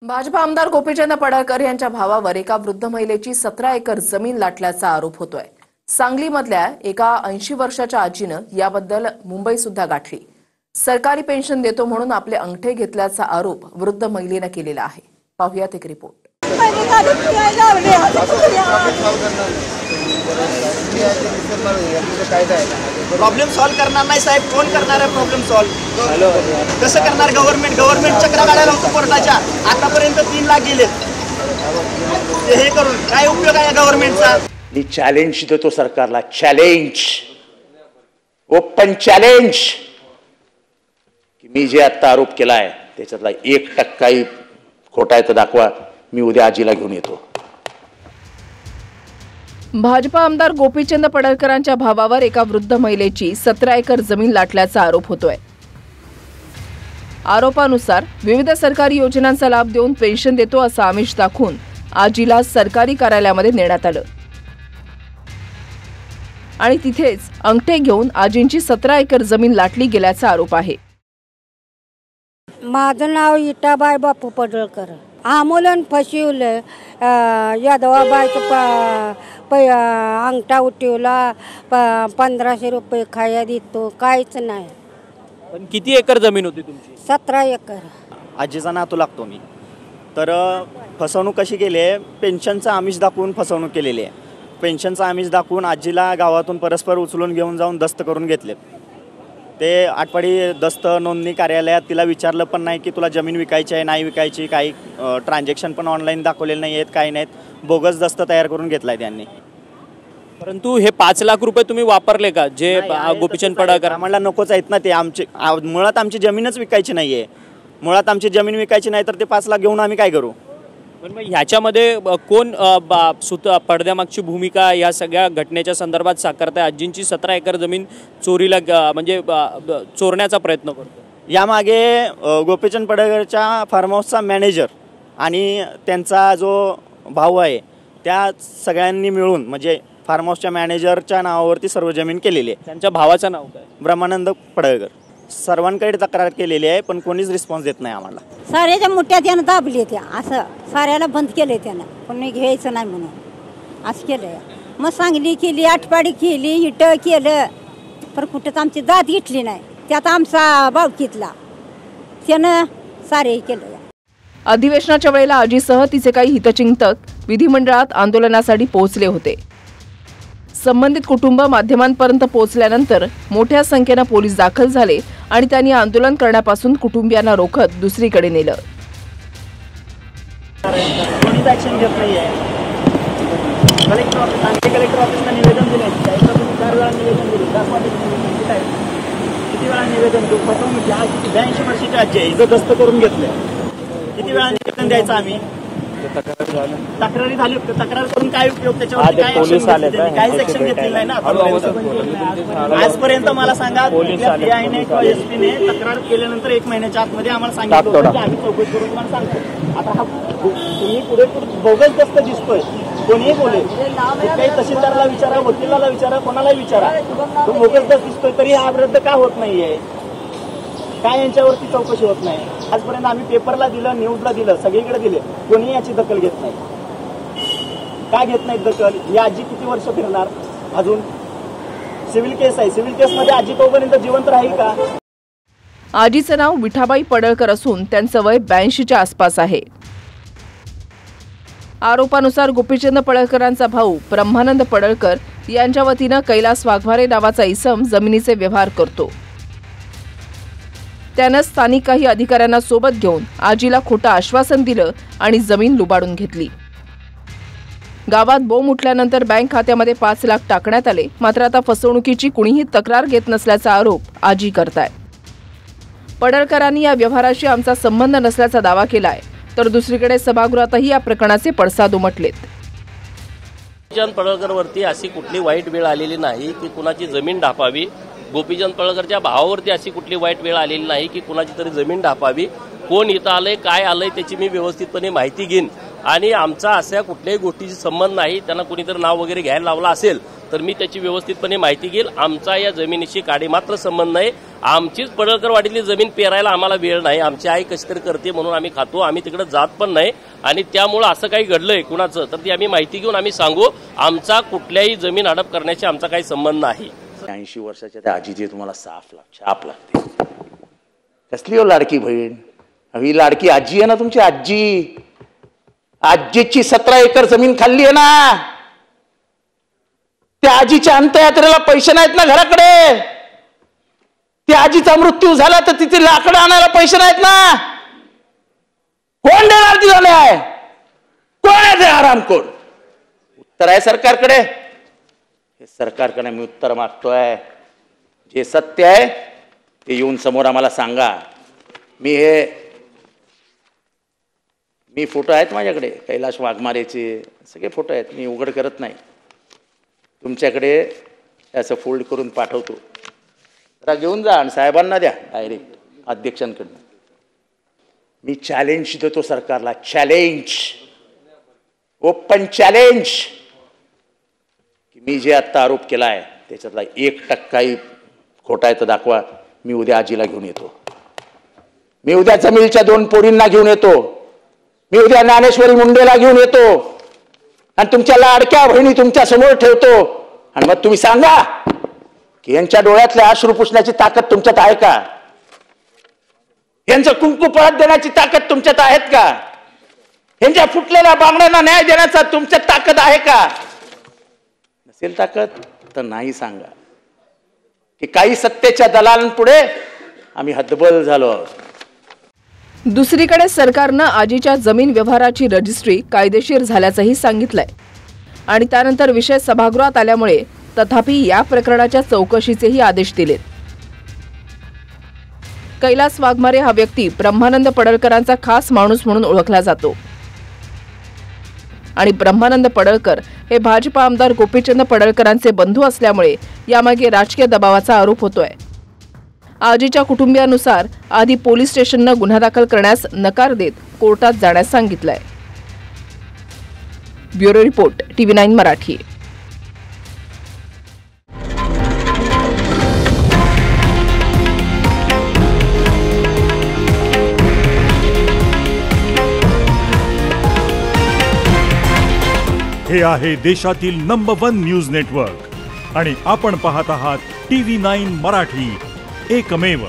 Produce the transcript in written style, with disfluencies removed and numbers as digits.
भाजपा आमदार गोपीचंद पडळकर यांच्या भावावर एका वृद्ध महिलेची 17 एकर जमीन लाटल्याचा आरोप होतोय। सांगलीमधल्या एका 80 वर्षाच्या आजीनं याबद्दल मुंबई सुद्धा गाठली। सरकारी पेन्शन देतो म्हणून आपले अंगठे घेतल्याचा आरोप वृद्ध महिलेनं केलेला आहे। पाहूयात एक रिपोर्ट। प्रॉब्लेम सॉल्व करणार नाही साहेब, कोण करणार आहे प्रॉब्लेम सॉल्व? कसं करणार गव्हर्नमेंट चक्रा काढायला होतं कोर्टाच्या। आतापर्यंत 3 लाख गेले, हे करून काय उपयोग आहे गव्हर्नमेंटचा? मी चॅलेंज देतो सरकारला, चॅलेंज, ओपन चॅलेंज, की मी जे आता आरोप केलाय त्याच्यातला 1% खोटा आहे तर दाखवा, मी उद्या आजीला घेऊन येतो। भाजपा आमदार गोपीचंद पडळकरांच्या भावावर एका वृद्ध महिलेची 17 एकर जमीन लाटल्याचा आरोप होतोय। आरोपानुसार विविध सरकारी योजनांचा लाभ देऊन पेन्शन देतो असं आमिष दाखवून आजीला सरकारी कार्यालयामध्ये नेण्यात आलं आणि तिथेच अंगठे घेऊन आजींची 17 एकर जमीन लाटली गेल्याचा आरोप आहे। माझं नाव इटाबाई बापू पडळकर। आमोलन फसवलं, यादवाबाईचं अंगठा उठवला, 1500 रुपये खाया देतो, काहीच नाही। पण किती एकर जमीन होती तुमची? 17 एकर। आजीचा नातू लागतो मी, तर फसवणूक कशी केली आहे? पेन्शनचं आमिष दाखवून फसवणूक केलेली आहे। पेन्शनचं आमिष दाखवून आजीला गावातून परस्पर उचलून घेऊन जाऊन दस्त करून घेतले। ते आटपाडी दस्त नोंदणी कार्यालयात तिला विचारलं पण नाही की तुला जमीन विकायची आहे नाही विकायची, काही ट्रान्झॅक्शन पण ऑनलाईन दाखवलेले नाही आहेत, काही नाहीत, बोगस दस्त तयार करून घेतलाय त्यांनी। परंतु हे 5 लाख रुपये तुम्ही वापरले का? जे गोपीचंद पडळकर आम्हाला नकोच आहेत ना ते, आमचे मुळात आमची जमीनच विकायची नाहीये, मुळात आमची जमीन विकायची नाही तर ते 5 लाख घेऊन आम्ही काय करू? पण मग ह्याच्यामध्ये कोण पडद्यामागची भूमिका या सगळ्या घटनेच्या संदर्भात साकारताय? आजींची 17 एकर जमीन चोरीला म्हणजे चोरण्याचा प्रयत्न करतो। यामागे गोपीचंद पडळकरच्या फार्म हाऊसचा मॅनेजर आणि त्यांचा जो भाऊ आहे त्या सगळ्यांनी मिळून म्हणजे फार्म हाऊसच्या मॅनेजरच्या नावावरती सर्व जमीन केलेली आहे। त्यांच्या भावाचं नाव काय? ब्रह्मानंद पडळकर। सर्वांकडे तक्रार केलेली आहे पण कोणीच रिस्पॉन्स देत नाही आम्हाला। साऱ्याच्या मुठ्यात त्यानं दाबली, त्या असं साऱ्याला बंद केलंय त्यानं, कोणी घ्यायचं नाही म्हणून असं केलंय। मग सांगली केली, आटपाडी केली, इट केलं, पण कुठंच आमची दात घेतली नाही। त्यात आमचा भावकीतला त्यानं सारे केलं। अधिवेशनाच्या वेळेला आजीसह तिचे काही हितचिंतक विधिमंडळात आंदोलनासाठी पोहोचले होते। संबंधित कुटुंब माध्यमांपर्यंत पोहोचल्यानंतर मोठ्या संख्येने पोलीस दाखल झाले आणि त्यांनी आंदोलन करण्यापासून कुटुंबियांना रोखत दुसरीकडे नेलं। कोणीच ऍक्शन घेत नाहीये। कलेक्टर ऑफिसला निवेदन दिले, 4 वेळा निवेदन दिले, किती वेळा निवेदन देऊ? फसवणूक 82 वर्षाची आजी आहे, इथं दस्त करून घेतले, किती वेळा निवेदन द्यायचं आम्ही? तक्रारी झाली, तक्रार करून काय उपयोग? त्याच्यावर काहीच ऍक्शन घेतलेली नाही ना आजपर्यंत। मला सांगा, पीआयने किंवा एसपीने तक्रार केल्यानंतर 1 महिन्याच्या आतमध्ये आम्हाला सांगितलं होतं की आम्ही चौकशी करून तुम्हाला सांगतो। आता हा तुम्ही पुढे बोगस दस्त दिसतोय, कोणीही बोले, काही तहसीलदाराला विचारा, वकिलाला विचारा, कोणालाही विचारा, तो बोगस दस्त दिसतोय तरी हा रद्द का होत नाहीये? काय यांच्यावरती चौकशी होत नाही? आजपर्यंत आम्ही पेपरला दिलं, न्यूजला दिलं, सगळीकडे दिले, कोणीही याची दखल घेत नाही। का घेत नाहीत दखल? ही आजी किती वर्ष फिरणार? अजून सिव्हिल केस आहे, सिव्हिल केसमध्ये आजी तोपर्यंत जिवंत राहील का? आजीचं नाव विठाबाई पडळकर असून त्यांचं वय 82च्या आसपास आहे। आरोपानुसार गोपीचंद पडळकरांचा भाऊ ब्रह्मानंद पडळकर यांच्या वतीनं कैलास वाघमारे नावाचा इसम जमिनीचे व्यवहार करतो। त्यानं स्थानिक काही अधिकाऱ्यांना सोबत घेऊन आजीला खोटं आश्वासन दिलं आणि जमीन लुबाडून घेतली। गावात बोंब उठल्यानंतर बँक खात्यामध्ये 5 लाख टाकण्यात आले, मात्र आता फसवणुकीची कुणीही तक्रार घेत नसल्याचा आरोप आजी करताय। पडळकरांनी या व्यवहाराशी आमचा संबंध नसल्याचा दावा केलाय, तर दुसरीकडे सभागृहातही या प्रकरणाचे पडसाद उमटलेत। गोपीचंद पडळकरवरती अशी कुठली वाईट वेळ आलेली नाही की कुणाची जमीन ढापावी। गोपीचंद पडळकरच्या भावावरती अशी कुठली वाईट वेळ आलेली नाही की कुणाची तरी जमीन ढापावी। कोण इथं आलंय, काय आलंय त्याची मी व्यवस्थितपणे माहिती घेईन आणि आमचा अशा कुठल्याही गोष्टीशी संबंध नाही। त्यांना कुणीतरी नाव वगैरे घ्यायला लावला असेल तर मी त्याची व्यवस्थितपणे माहिती घेईल. आमचा या जमिनीशी काडीमात्र संबंध नाही. आमचीच पडळकरवाडीतली जमीन पेरायला आम्हाला वेळ नाही. आमची आई कशी तरी करते म्हणून आम्ही खातो. आम्ही तिकडे जात पण नाही आणि त्यामुळं असं काही घडलंय कुणाचं तर ती आम्ही माहिती घेऊन आम्ही सांगू. आमचा कुठल्याही जमीन हडप करण्याशी आमचा काही संबंध नाही. 80 वर्षाच्या त्या आजीची तुम्हाला छाप लागते. कसली हो लाडकी बहीण? ही लाडकी आजी आहे ना तुमची आजी. आजीची 17 एकर जमीन खाल्ली आहे ना. त्या आजीच्या अंत्ययात्रेला पैसे नाहीत ना घराकडे. त्या आजीचा मृत्यू झाला तर तिथे लाकडं आणायला पैसे नाहीत ना. कोण देणार ती झाले आहे? कोण आहे ते हरामखोर? उत्तर आहे सरकारकडे. हे सरकारकडे मी उत्तर मागतोय. जे सत्य आहे ते येऊन समोर आम्हाला सांगा. मी फोटो आहेत माझ्याकडे, कैलाश वाघमारेचे सगळे फोटो आहेत. मी उघड करत नाही. तुमच्याकडे असं फोल्ड करून पाठवतो. जरा घेऊन जा आणि साहेबांना द्या डायरेक्ट अध्यक्षांकडनं. मी चॅलेंज देतो सरकारला. चॅलेंज, ओपन चॅलेंज, की मी जे आत्ता आरोप केला आहे त्याच्यातला 1% खोटा आहे तर दाखवा. मी उद्या आजीला घेऊन येतो. मी उद्या जमीलच्या 2 पोरींना घेऊन येतो. मी उद्या ज्ञानेश्वरी मुंडेला घेऊन येतो आणि तुमच्या लाडक्या बहिणी तुमच्या समोर ठेवतो. आणि मग तुम्ही सांगा की यांच्या डोळ्यातले अश्रू पुसण्याची ताकद तुमच्यात आहे का? यांचं कुंकू पळत देण्याची ताकद तुमच्यात आहेत का? यांच्या फुटलेल्या बांगड्यांना न्याय देण्याचा तुमच्यात ताकद आहे का? नसेल ताकद तर नाही सांगा. की काही सत्तेच्या दलालांपुढे आम्ही हतबल झालो आहोत. दुसरीकडे सरकारनं आजीच्या जमीन व्यवहाराची रजिस्ट्री कायदेशीर झाल्याचंही सांगितलंय आणि त्यानंतर विषय सभागृहात आल्यामुळे तथापि या प्रकरणाच्या चौकशीचेही आदेश दिलेत. कैलास वाघमारे हा व्यक्ती ब्रह्मानंद पडळकरांचा खास माणूस म्हणून ओळखला जातो आणि ब्रह्मानंद पडळकर हे भाजपा आमदार गोपीचंद पडळकरांचे बंधू असल्यामुळे यामागे राजकीय दबावाचा आरोप होतोय. आजीच्या कुटुंबियानुसार आधी पोलीस स्टेशननं गुन्हा दाखल करण्यास नकार देत कोर्टात जाण्यास सांगितलंय. Bureau report TV9 Marathi. हे आहे देशातील नंबर 1 न्यूज नेटवर्क आणि आपण पाहत आहात TV9 मराठी, एकमेव.